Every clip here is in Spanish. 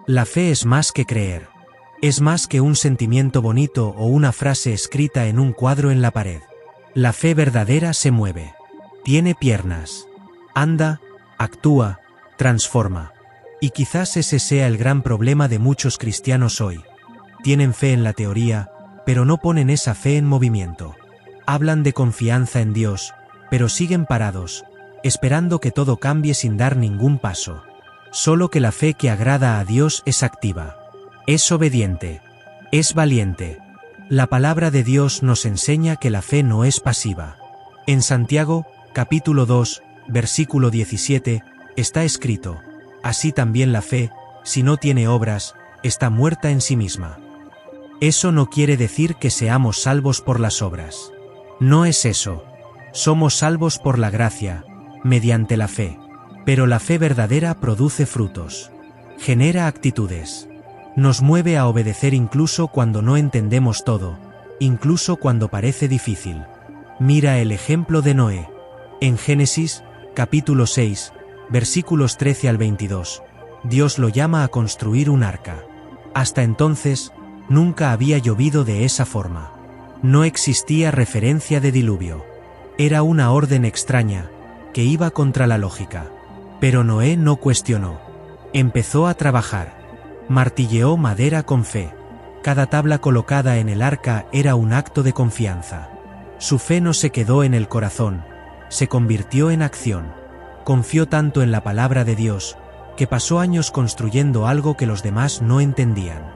La fe es más que creer. Es más que un sentimiento bonito o una frase escrita en un cuadro en la pared. La fe verdadera se mueve. Tiene piernas. Anda, actúa, transforma. Y quizás ese sea el gran problema de muchos cristianos hoy. Tienen fe en la teoría, pero no ponen esa fe en movimiento. Hablan de confianza en Dios, pero siguen parados, esperando que todo cambie sin dar ningún paso. Solo que la fe que agrada a Dios es activa. Es obediente. Es valiente. La palabra de Dios nos enseña que la fe no es pasiva. En Santiago, capítulo 2, versículo 17, está escrito: así también la fe, si no tiene obras, está muerta en sí misma. Eso no quiere decir que seamos salvos por las obras. No es eso. Somos salvos por la gracia, mediante la fe. Pero la fe verdadera produce frutos. Genera actitudes. Nos mueve a obedecer incluso cuando no entendemos todo, incluso cuando parece difícil. Mira el ejemplo de Noé. En Génesis, capítulo 6, versículos 13 al 22, Dios lo llama a construir un arca. Hasta entonces, nunca había llovido de esa forma. No existía referencia de diluvio. Era una orden extraña, que iba contra la lógica. Pero Noé no cuestionó. Empezó a trabajar. Martilleó madera con fe. Cada tabla colocada en el arca era un acto de confianza. Su fe no se quedó en el corazón, se convirtió en acción. Confió tanto en la palabra de Dios, que pasó años construyendo algo que los demás no entendían.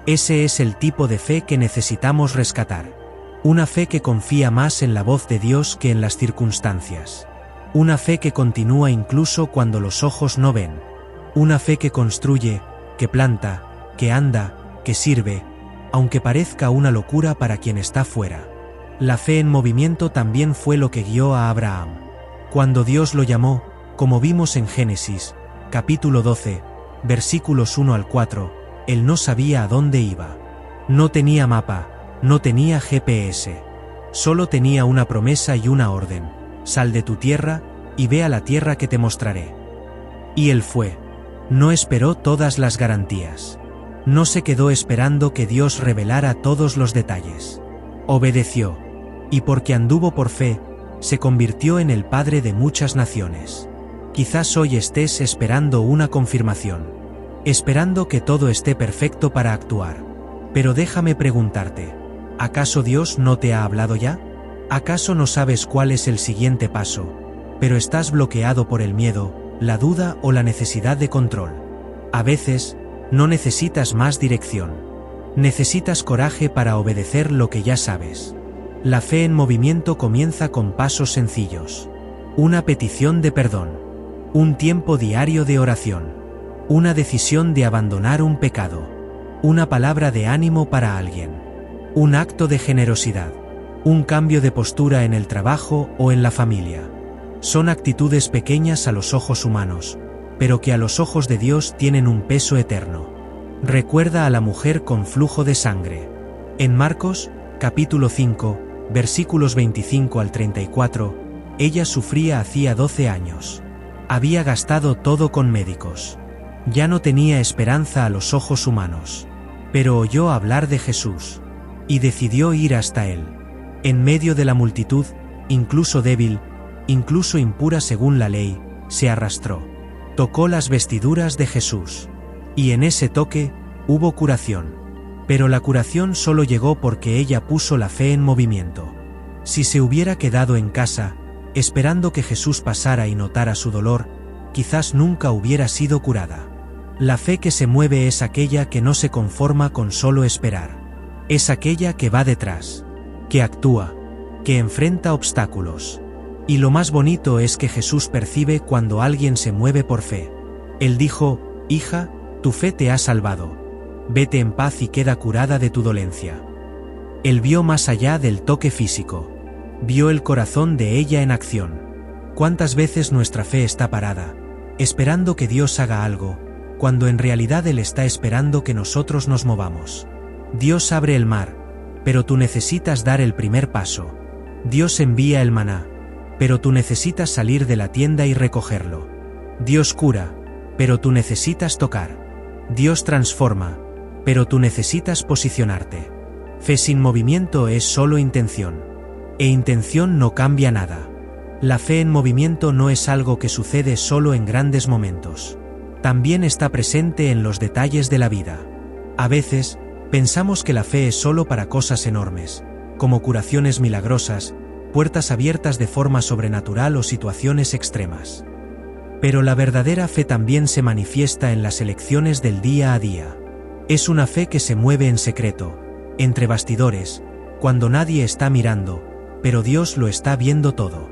Ese es el tipo de fe que necesitamos rescatar. Una fe que confía más en la voz de Dios que en las circunstancias. Una fe que continúa incluso cuando los ojos no ven. Una fe que construye, que planta, que anda, que sirve, aunque parezca una locura para quien está fuera. La fe en movimiento también fue lo que guió a Abraham. Cuando Dios lo llamó, como vimos en Génesis, capítulo 12, versículos 1 al 4, él no sabía a dónde iba. No tenía mapa, no tenía GPS. Solo tenía una promesa y una orden: sal de tu tierra, y ve a la tierra que te mostraré. Y él fue. No esperó todas las garantías. No se quedó esperando que Dios revelara todos los detalles. Obedeció. Y porque anduvo por fe, se convirtió en el padre de muchas naciones. Quizás hoy estés esperando una confirmación. Esperando que todo esté perfecto para actuar. Pero déjame preguntarte, ¿acaso Dios no te ha hablado ya? ¿Acaso no sabes cuál es el siguiente paso, pero estás bloqueado por el miedo, la duda o la necesidad de control? A veces, no necesitas más dirección. Necesitas coraje para obedecer lo que ya sabes. La fe en movimiento comienza con pasos sencillos. Una petición de perdón. Un tiempo diario de oración. Una decisión de abandonar un pecado. Una palabra de ánimo para alguien. Un acto de generosidad. Un cambio de postura en el trabajo o en la familia. Son actitudes pequeñas a los ojos humanos, pero que a los ojos de Dios tienen un peso eterno. Recuerda a la mujer con flujo de sangre. En Marcos, capítulo 5, versículos 25 al 34, ella sufría hacía 12 años. Había gastado todo con médicos. Ya no tenía esperanza a los ojos humanos. Pero oyó hablar de Jesús. Y decidió ir hasta él. En medio de la multitud, incluso débil, incluso impura según la ley, se arrastró. Tocó las vestiduras de Jesús. Y en ese toque, hubo curación. Pero la curación solo llegó porque ella puso la fe en movimiento. Si se hubiera quedado en casa, esperando que Jesús pasara y notara su dolor, quizás nunca hubiera sido curada. La fe que se mueve es aquella que no se conforma con solo esperar. Es aquella que va detrás, que actúa, que enfrenta obstáculos. Y lo más bonito es que Jesús percibe cuando alguien se mueve por fe. Él dijo: hija, tu fe te ha salvado. Vete en paz y queda curada de tu dolencia. Él vio más allá del toque físico. Vio el corazón de ella en acción. ¿Cuántas veces nuestra fe está parada, esperando que Dios haga algo, cuando en realidad Él está esperando que nosotros nos movamos? Dios abre el mar, pero tú necesitas dar el primer paso. Dios envía el maná, pero tú necesitas salir de la tienda y recogerlo. Dios cura, pero tú necesitas tocar. Dios transforma, pero tú necesitas posicionarte. Fe sin movimiento es solo intención. E intención no cambia nada. La fe en movimiento no es algo que sucede solo en grandes momentos. También está presente en los detalles de la vida. A veces, pensamos que la fe es solo para cosas enormes, como curaciones milagrosas, puertas abiertas de forma sobrenatural o situaciones extremas. Pero la verdadera fe también se manifiesta en las elecciones del día a día. Es una fe que se mueve en secreto, entre bastidores, cuando nadie está mirando, pero Dios lo está viendo todo.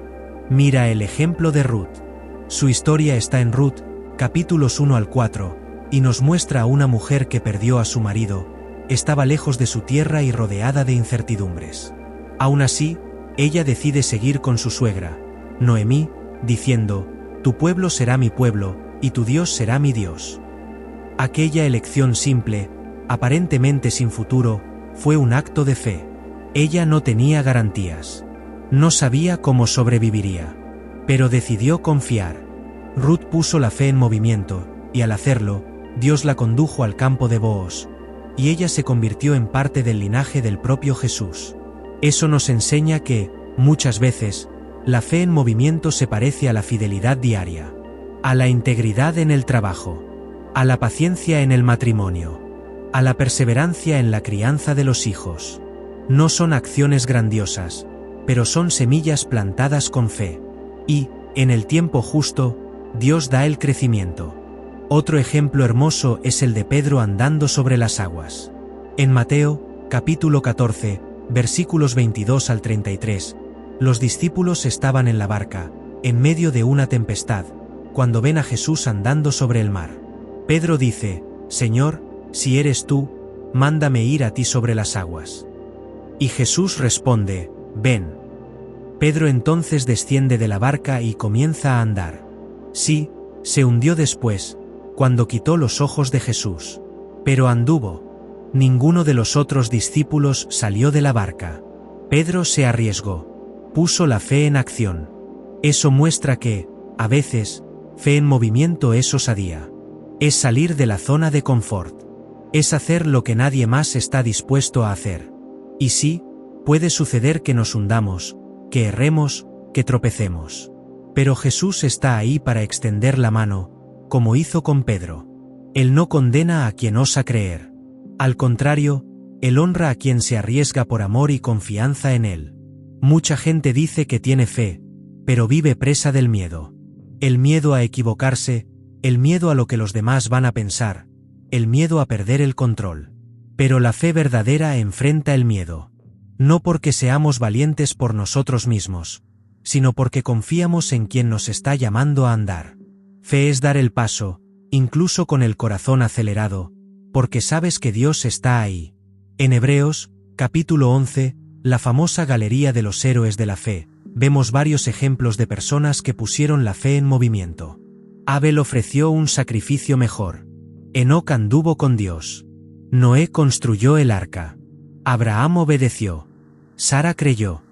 Mira el ejemplo de Ruth. Su historia está en Ruth, capítulos 1 al 4, y nos muestra a una mujer que perdió a su marido, estaba lejos de su tierra y rodeada de incertidumbres. Aún así, ella decide seguir con su suegra, Noemí, diciendo: «Tu pueblo será mi pueblo, y tu Dios será mi Dios». Aquella elección simple, aparentemente sin futuro, fue un acto de fe. Ella no tenía garantías. No sabía cómo sobreviviría. Pero decidió confiar. Ruth puso la fe en movimiento, y al hacerlo, Dios la condujo al campo de Booz, y ella se convirtió en parte del linaje del propio Jesús. Eso nos enseña que, muchas veces, la fe en movimiento se parece a la fidelidad diaria, a la integridad en el trabajo, a la paciencia en el matrimonio, a la perseverancia en la crianza de los hijos. No son acciones grandiosas, pero son semillas plantadas con fe. Y, en el tiempo justo, Dios da el crecimiento. Otro ejemplo hermoso es el de Pedro andando sobre las aguas. En Mateo, capítulo 14, versículos 22 al 33, los discípulos estaban en la barca, en medio de una tempestad, cuando ven a Jesús andando sobre el mar. Pedro dice: «Señor, si eres tú, mándame ir a ti sobre las aguas». Y Jesús responde: «Ven». Pedro entonces desciende de la barca y comienza a andar. Sí, se hundió después, cuando quitó los ojos de Jesús. Pero anduvo. Ninguno de los otros discípulos salió de la barca. Pedro se arriesgó. Puso la fe en acción. Eso muestra que, a veces, fe en movimiento es osadía. Es salir de la zona de confort. Es hacer lo que nadie más está dispuesto a hacer. Y sí, puede suceder que nos hundamos, que erremos, que tropecemos. Pero Jesús está ahí para extender la mano, como hizo con Pedro. Él no condena a quien osa creer. Al contrario, Él honra a quien se arriesga por amor y confianza en Él. Mucha gente dice que tiene fe, pero vive presa del miedo. El miedo a equivocarse, el miedo a lo que los demás van a pensar, el miedo a perder el control. Pero la fe verdadera enfrenta el miedo. No porque seamos valientes por nosotros mismos, sino porque confiamos en quien nos está llamando a andar. Fe es dar el paso, incluso con el corazón acelerado, porque sabes que Dios está ahí. En Hebreos, capítulo 11, la famosa galería de los héroes de la fe, vemos varios ejemplos de personas que pusieron la fe en movimiento. Abel ofreció un sacrificio mejor. Enoc anduvo con Dios. Noé construyó el arca. Abraham obedeció. Sara creyó.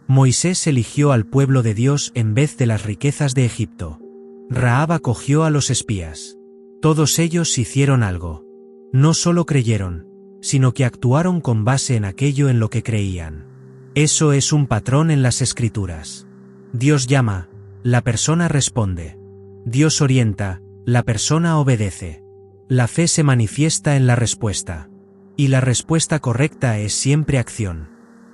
Moisés eligió al pueblo de Dios en vez de las riquezas de Egipto. Rahab acogió a los espías. Todos ellos hicieron algo. No solo creyeron, sino que actuaron con base en aquello en lo que creían. Eso es un patrón en las Escrituras. Dios llama, la persona responde. Dios orienta, la persona obedece. La fe se manifiesta en la respuesta. Y la respuesta correcta es siempre acción.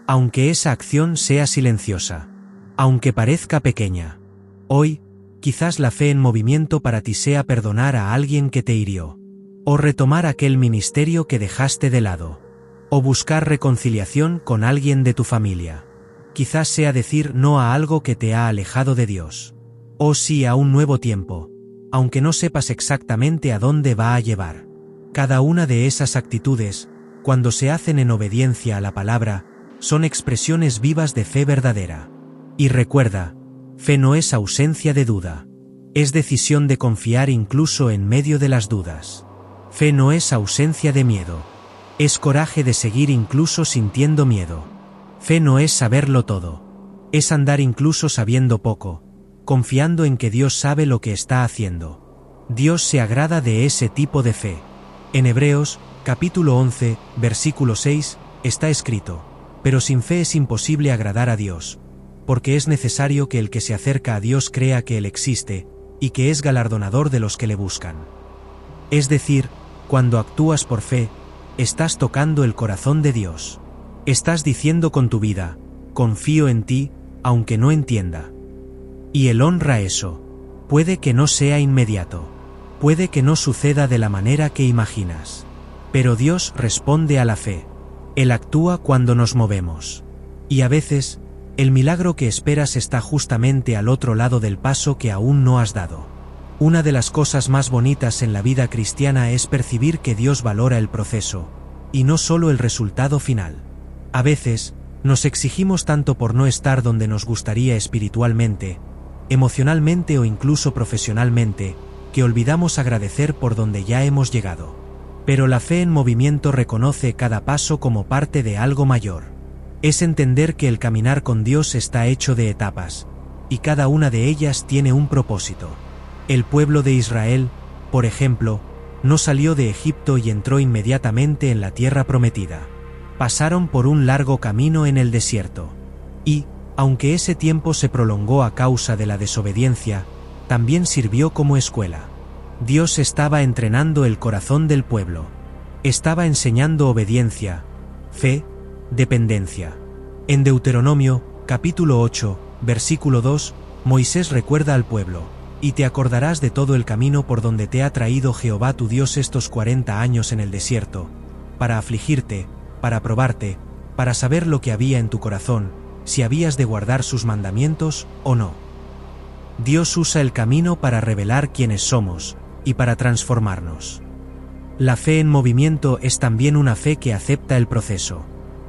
Aunque esa acción sea silenciosa. Aunque parezca pequeña. Hoy, quizás la fe en movimiento para ti sea perdonar a alguien que te hirió. O retomar aquel ministerio que dejaste de lado. O buscar reconciliación con alguien de tu familia. Quizás sea decir no a algo que te ha alejado de Dios. O sí a un nuevo tiempo, aunque no sepas exactamente a dónde va a llevar. Cada una de esas actitudes, cuando se hacen en obediencia a la palabra, son expresiones vivas de fe verdadera. Y recuerda, fe no es ausencia de duda. Es decisión de confiar incluso en medio de las dudas. Fe no es ausencia de miedo. Es coraje de seguir incluso sintiendo miedo. Fe no es saberlo todo. Es andar incluso sabiendo poco, confiando en que Dios sabe lo que está haciendo. Dios se agrada de ese tipo de fe. En Hebreos, capítulo 11, versículo 6, está escrito: pero sin fe es imposible agradar a Dios, porque es necesario que el que se acerca a Dios crea que Él existe, y que es galardonador de los que le buscan. Es decir, cuando actúas por fe, estás tocando el corazón de Dios. Estás diciendo con tu vida: confío en ti, aunque no entienda. Y Él honra eso. Puede que no sea inmediato. Puede que no suceda de la manera que imaginas. Pero Dios responde a la fe. Él actúa cuando nos movemos. Y a veces, el milagro que esperas está justamente al otro lado del paso que aún no has dado. Una de las cosas más bonitas en la vida cristiana es percibir que Dios valora el proceso, y no solo el resultado final. A veces, nos exigimos tanto por no estar donde nos gustaría espiritualmente, emocionalmente o incluso profesionalmente, que olvidamos agradecer por donde ya hemos llegado. Pero la fe en movimiento reconoce cada paso como parte de algo mayor. Es entender que el caminar con Dios está hecho de etapas, y cada una de ellas tiene un propósito. El pueblo de Israel, por ejemplo, no salió de Egipto y entró inmediatamente en la tierra prometida. Pasaron por un largo camino en el desierto. Y, aunque ese tiempo se prolongó a causa de la desobediencia, también sirvió como escuela. Dios estaba entrenando el corazón del pueblo. Estaba enseñando obediencia, fe, dependencia. En Deuteronomio, capítulo 8, versículo 2, Moisés recuerda al pueblo: y te acordarás de todo el camino por donde te ha traído Jehová tu Dios estos 40 años en el desierto, para afligirte, para probarte, para saber lo que había en tu corazón, si habías de guardar sus mandamientos o no. Dios usa el camino para revelar quiénes somos, y para transformarnos. La fe en movimiento es también una fe que acepta el proceso,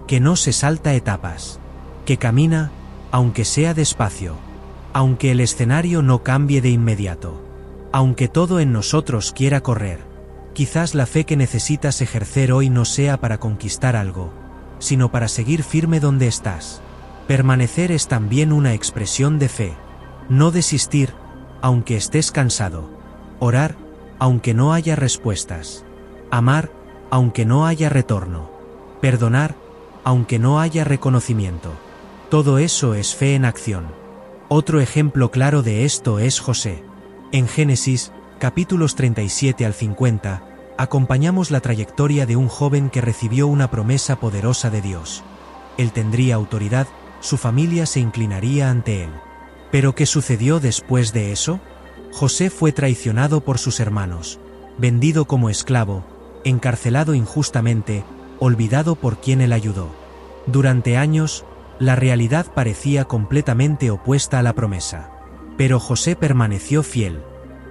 que no se salta etapas, que camina, aunque sea despacio, aunque el escenario no cambie de inmediato, aunque todo en nosotros quiera correr. Quizás la fe que necesitas ejercer hoy no sea para conquistar algo, sino para seguir firme donde estás. Permanecer es también una expresión de fe. No desistir, aunque estés cansado. Orar, aunque no haya respuestas. Amar, aunque no haya retorno. Perdonar, aunque no haya reconocimiento. Todo eso es fe en acción. Otro ejemplo claro de esto es José. En Génesis, capítulos 37 al 50, acompañamos la trayectoria de un joven que recibió una promesa poderosa de Dios. Él tendría autoridad, su familia se inclinaría ante él. ¿Pero qué sucedió después de eso? José fue traicionado por sus hermanos, vendido como esclavo, encarcelado injustamente, olvidado por quien él ayudó. Durante años, la realidad parecía completamente opuesta a la promesa. Pero José permaneció fiel.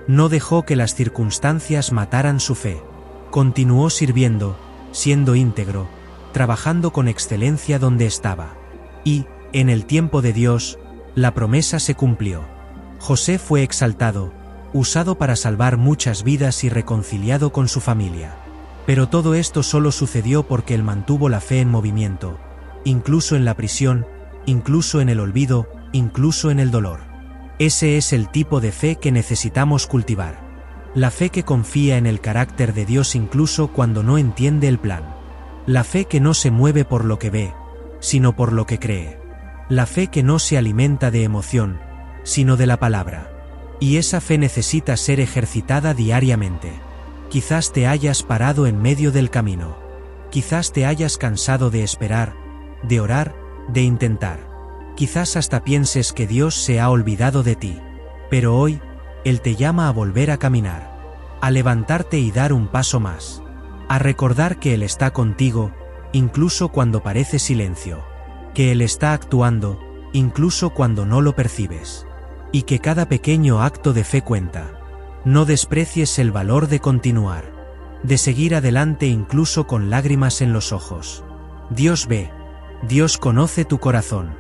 No dejó que las circunstancias mataran su fe. Continuó sirviendo, siendo íntegro, trabajando con excelencia donde estaba. Y, en el tiempo de Dios, la promesa se cumplió. José fue exaltado, usado para salvar muchas vidas y reconciliado con su familia. Pero todo esto solo sucedió porque él mantuvo la fe en movimiento, incluso en la prisión, incluso en el olvido, incluso en el dolor. Ese es el tipo de fe que necesitamos cultivar. La fe que confía en el carácter de Dios incluso cuando no entiende el plan. La fe que no se mueve por lo que ve, sino por lo que cree. La fe que no se alimenta de emoción, sino de la palabra. Y esa fe necesita ser ejercitada diariamente. Quizás te hayas parado en medio del camino. Quizás te hayas cansado de esperar, de orar, de intentar. Quizás hasta pienses que Dios se ha olvidado de ti. Pero hoy, Él te llama a volver a caminar, a levantarte y dar un paso más, a recordar que Él está contigo, incluso cuando parece silencio, que Él está actuando, incluso cuando no lo percibes, y que cada pequeño acto de fe cuenta. No desprecies el valor de continuar, de seguir adelante incluso con lágrimas en los ojos. Dios ve, Dios conoce tu corazón,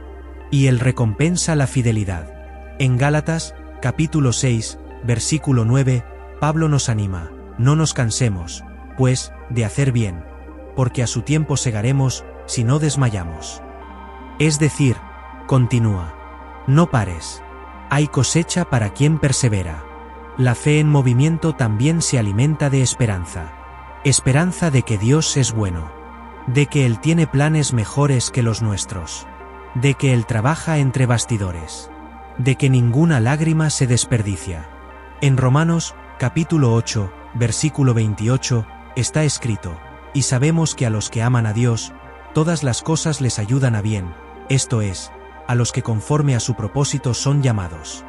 y Él recompensa la fidelidad. En Gálatas, capítulo 6, versículo 9, Pablo nos anima: no nos cansemos, pues, de hacer bien, porque a su tiempo segaremos, si no desmayamos. Es decir, continúa. No pares. Hay cosecha para quien persevera. La fe en movimiento también se alimenta de esperanza. Esperanza de que Dios es bueno, de que Él tiene planes mejores que los nuestros, de que Él trabaja entre bastidores, de que ninguna lágrima se desperdicia. En Romanos, capítulo 8, versículo 28, está escrito: y sabemos que a los que aman a Dios, todas las cosas les ayudan a bien, esto es, a los que conforme a su propósito son llamados.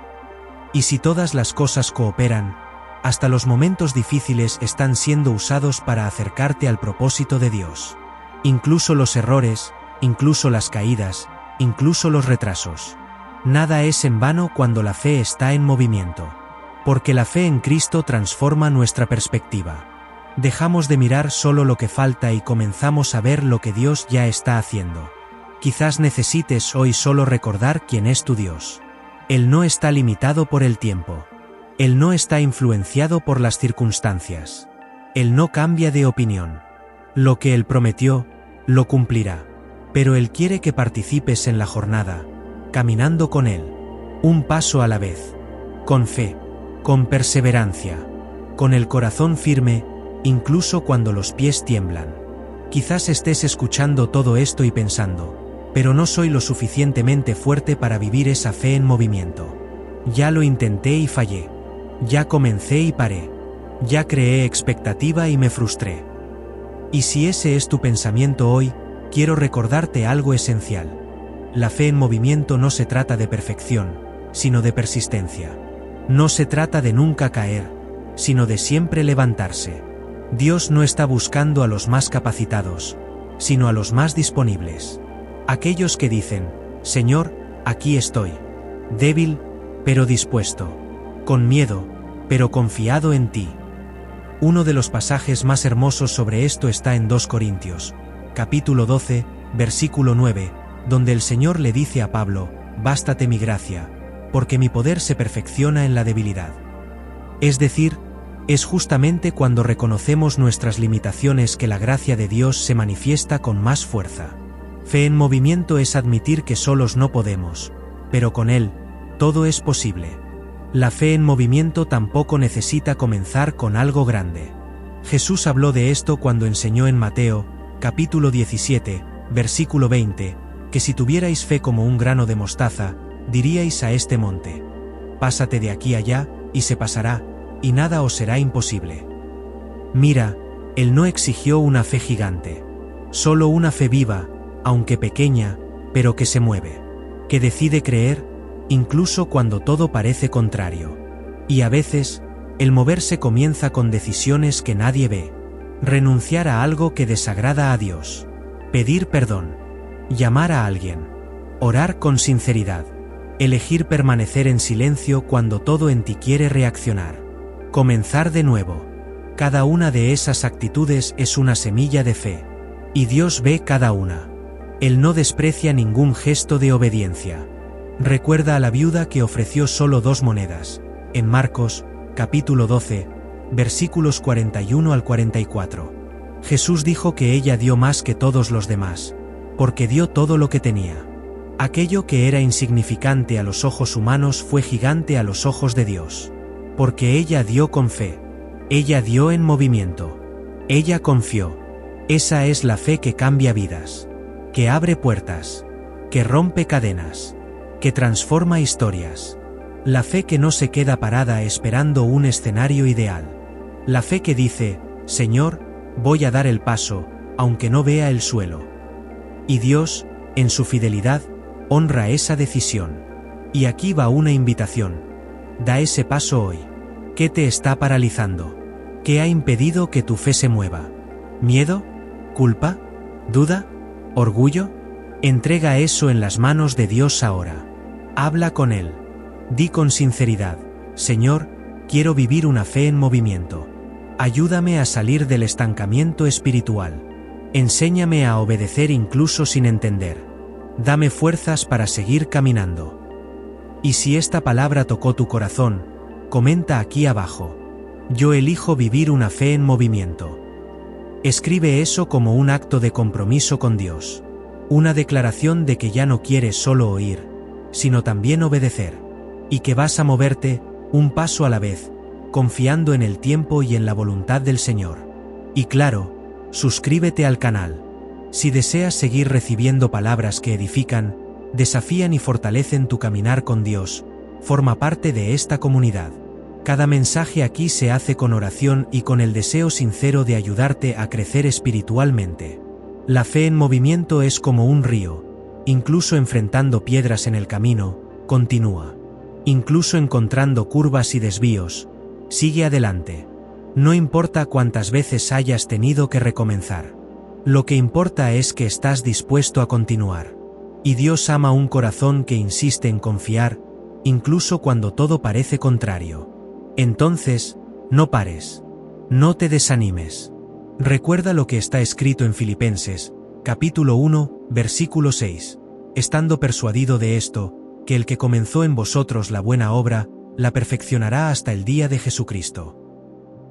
Y si todas las cosas cooperan, hasta los momentos difíciles están siendo usados para acercarte al propósito de Dios. Incluso los errores, incluso las caídas, incluso los retrasos. Nada es en vano cuando la fe está en movimiento. Porque la fe en Cristo transforma nuestra perspectiva. Dejamos de mirar solo lo que falta y comenzamos a ver lo que Dios ya está haciendo. Quizás necesites hoy solo recordar quién es tu Dios. Él no está limitado por el tiempo. Él no está influenciado por las circunstancias. Él no cambia de opinión. Lo que Él prometió, lo cumplirá. Pero Él quiere que participes en la jornada, caminando con Él, un paso a la vez, con fe, con perseverancia, con el corazón firme, incluso cuando los pies tiemblan. Quizás estés escuchando todo esto y pensando: pero no soy lo suficientemente fuerte para vivir esa fe en movimiento. Ya lo intenté y fallé. Ya comencé y paré. Ya creé expectativa y me frustré. Y si ese es tu pensamiento hoy, quiero recordarte algo esencial. La fe en movimiento no se trata de perfección, sino de persistencia. No se trata de nunca caer, sino de siempre levantarse. Dios no está buscando a los más capacitados, sino a los más disponibles. Aquellos que dicen: Señor, aquí estoy. Débil, pero dispuesto. Con miedo, pero confiado en ti. Uno de los pasajes más hermosos sobre esto está en 2 Corintios, capítulo 12, versículo 9, donde el Señor le dice a Pablo: bástate mi gracia, porque mi poder se perfecciona en la debilidad. Es decir, es justamente cuando reconocemos nuestras limitaciones que la gracia de Dios se manifiesta con más fuerza. Fe en movimiento es admitir que solos no podemos, pero con Él, todo es posible. La fe en movimiento tampoco necesita comenzar con algo grande. Jesús habló de esto cuando enseñó en Mateo, capítulo 17, versículo 20, que si tuvierais fe como un grano de mostaza, diríais a este monte: pásate de aquí allá, y se pasará, y nada os será imposible. Mira, Él no exigió una fe gigante, solo una fe viva, aunque pequeña, pero que se mueve, que decide creer, incluso cuando todo parece contrario. Y a veces, el moverse comienza con decisiones que nadie ve. Renunciar a algo que desagrada a Dios. Pedir perdón. Llamar a alguien. Orar con sinceridad. Elegir permanecer en silencio cuando todo en ti quiere reaccionar. Comenzar de nuevo. Cada una de esas actitudes es una semilla de fe. Y Dios ve cada una. Él no desprecia ningún gesto de obediencia. Recuerda a la viuda que ofreció solo 2 monedas, en Marcos, capítulo 12, versículos 41 al 44. Jesús dijo que ella dio más que todos los demás, porque dio todo lo que tenía. Aquello que era insignificante a los ojos humanos fue gigante a los ojos de Dios. Porque ella dio con fe. Ella dio en movimiento. Ella confió. Esa es la fe que cambia vidas, que abre puertas, que rompe cadenas, que transforma historias. La fe que no se queda parada esperando un escenario ideal. La fe que dice: Señor, voy a dar el paso, aunque no vea el suelo. Y Dios, en su fidelidad, honra esa decisión. Y aquí va una invitación. Da ese paso hoy. ¿Qué te está paralizando? ¿Qué ha impedido que tu fe se mueva? ¿Miedo? ¿Culpa? ¿Duda? ¿Orgullo? Entrega eso en las manos de Dios ahora. Habla con Él. Di con sinceridad: Señor, quiero vivir una fe en movimiento. Ayúdame a salir del estancamiento espiritual. Enséñame a obedecer incluso sin entender. Dame fuerzas para seguir caminando. Y si esta palabra tocó tu corazón, comenta aquí abajo: yo elijo vivir una fe en movimiento. Escribe eso como un acto de compromiso con Dios. Una declaración de que ya no quieres solo oír, sino también obedecer. Y que vas a moverte, un paso a la vez, confiando en el tiempo y en la voluntad del Señor. Y claro, suscríbete al canal. Si deseas seguir recibiendo palabras que edifican, desafían y fortalecen tu caminar con Dios, forma parte de esta comunidad. Cada mensaje aquí se hace con oración y con el deseo sincero de ayudarte a crecer espiritualmente. La fe en movimiento es como un río, incluso enfrentando piedras en el camino, continúa. Incluso encontrando curvas y desvíos, sigue adelante. No importa cuántas veces hayas tenido que recomenzar. Lo que importa es que estás dispuesto a continuar. Y Dios ama un corazón que insiste en confiar, incluso cuando todo parece contrario. Entonces, no pares. No te desanimes. Recuerda lo que está escrito en Filipenses, capítulo 1, versículo 6. Estando persuadido de esto, que el que comenzó en vosotros la buena obra, la perfeccionará hasta el día de Jesucristo.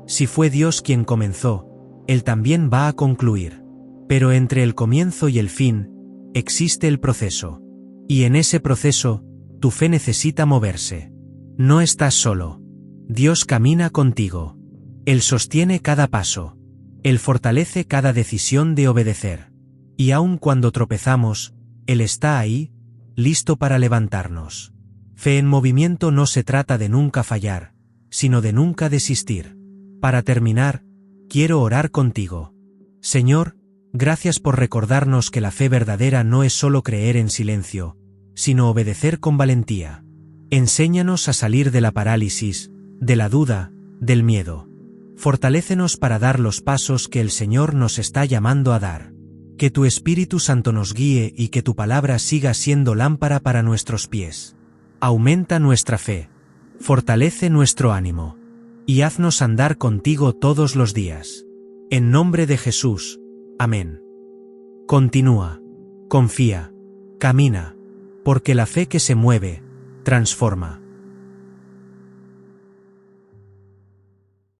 Si fue Dios quien comenzó, Él también va a concluir. Pero entre el comienzo y el fin, existe el proceso. Y en ese proceso, tu fe necesita moverse. No estás solo. Dios camina contigo. Él sostiene cada paso. Él fortalece cada decisión de obedecer. Y aun cuando tropezamos, Él está ahí, listo para levantarnos. Fe en movimiento no se trata de nunca fallar, sino de nunca desistir. Para terminar, quiero orar contigo. Señor, gracias por recordarnos que la fe verdadera no es solo creer en silencio, sino obedecer con valentía. Enséñanos a salir de la parálisis, de la duda, del miedo. Fortalécenos para dar los pasos que el Señor nos está llamando a dar. Que tu Espíritu Santo nos guíe y que tu palabra siga siendo lámpara para nuestros pies. Aumenta nuestra fe, fortalece nuestro ánimo, y haznos andar contigo todos los días. En nombre de Jesús. Amén. Continúa, confía, camina, porque la fe que se mueve, transforma.